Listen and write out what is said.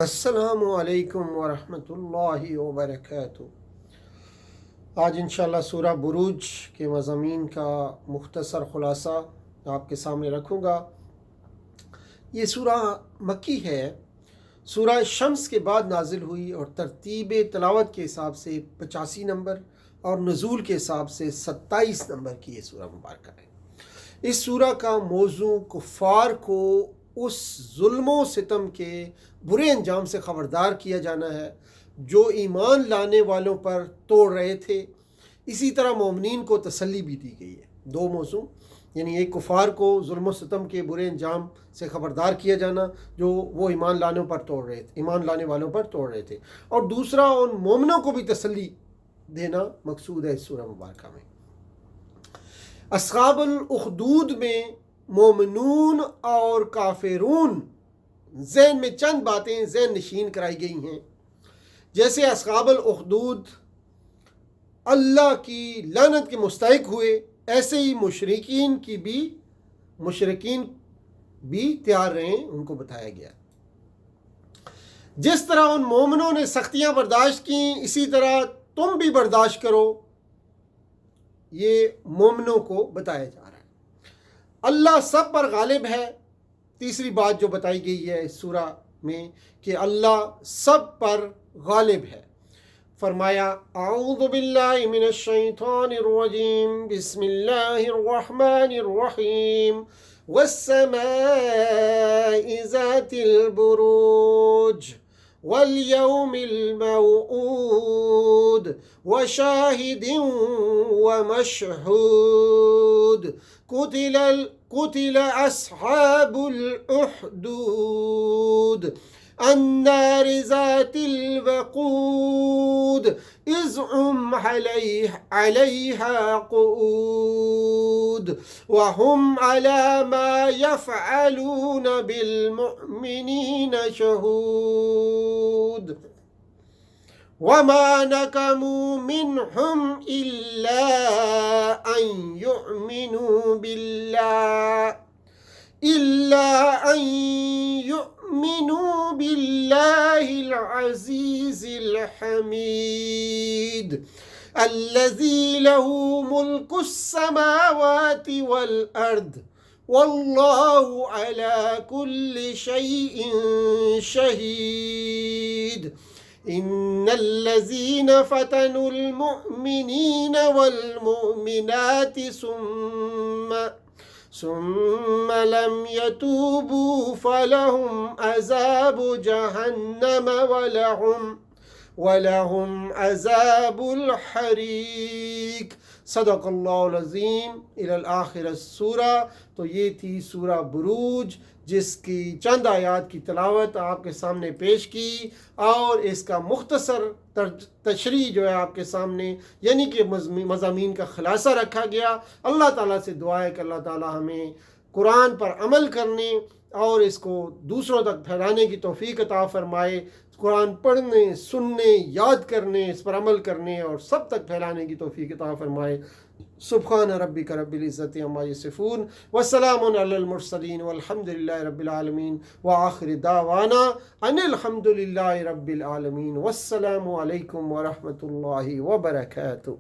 السلام علیکم ورحمۃ اللہ وبرکاتہ۔ آج انشاءاللہ سورہ بروج کے مضامین کا مختصر خلاصہ آپ کے سامنے رکھوں گا۔ یہ سورہ مکی ہے، سورہ شمس کے بعد نازل ہوئی اور ترتیب تلاوت کے حساب سے 85 نمبر اور نزول کے حساب سے 27 نمبر کی یہ سورہ مبارکہ ہے۔ اس سورہ کا موضوع کفار کو اس ظلم و ستم کے برے انجام سے خبردار کیا جانا ہے جو ایمان لانے والوں پر توڑ رہے تھے۔ اسی طرح مومنین کو تسلی بھی دی گئی ہے۔ دو موضوع، یعنی ایک کفار کو ظلم و ستم کے برے انجام سے خبردار کیا جانا جو وہ ایمان لانے والوں پر توڑ رہے تھے، اور دوسرا ان مومنوں کو بھی تسلی دینا مقصود ہے اس سورہ مبارکہ میں۔ اصحاب الاخدود میں مومنون اور کافرون ذہن میں چند باتیں ذہن نشین کرائی گئی ہیں، جیسے اصحاب الاخدود اللہ کی لعنت کے مستحق ہوئے، ایسے ہی مشرکین بھی تیار رہیں، ان کو بتایا گیا۔ جس طرح ان مومنوں نے سختیاں برداشت کیں، اسی طرح تم بھی برداشت کرو، یہ مومنوں کو بتایا جا رہا ہے۔ اللہ سب پر غالب ہے۔ تیسری بات جو بتائی گئی ہے اس سورہ میں کہ اللہ سب پر غالب ہے۔ فرمایا اعوذ باللہ من الشیطان الرجیم، بسم اللہ الرحمن الرحیم، والسماء ذات البروج واليوم الموعود وشاهد ومشهود قتل أصحاب الأخدود النار ذات الوقود إذ هم عليها قعود وهم على ما يفعلون بالمؤمنين شهود وما نقموا منهم إلا أن يؤمنوا بالله العزيز الحميد الذي له ملك السماوات والأرض والله على كل شيء شهيد إن الذين فتنوا المؤمنين والمؤمنات ثم لم يتوبوا فلهم عذاب جهنم ولهم عذاب الحریق۔ صدق اللہ العظیم۔ الی الآخر السورہ۔ تو یہ تھی سورہ بروج، جس کی چند آیات کی تلاوت آپ کے سامنے پیش کی، اور اس کا مختصر تشریح جو ہے آپ کے سامنے، یعنی کہ مضامین کا خلاصہ رکھا گیا۔ اللہ تعالیٰ سے دعا ہے کہ اللہ تعالیٰ ہمیں قرآن پر عمل کرنے اور اس کو دوسروں تک پھیلانے کی توفیق عطا فرمائے۔ قرآن پڑھنے، سننے، یاد کرنے، اس پر عمل کرنے اور سب تک پھیلانے کی توفیق عطا فرمائے۔ سبحان ربک رب العزت عما یصفون وسلام علی المرسلین والحمد للہ رب العالمین وآخر دعوانا ان الحمد للہ رب العالمین۔ والسلام علیکم ورحمۃ اللہ وبرکاتہ۔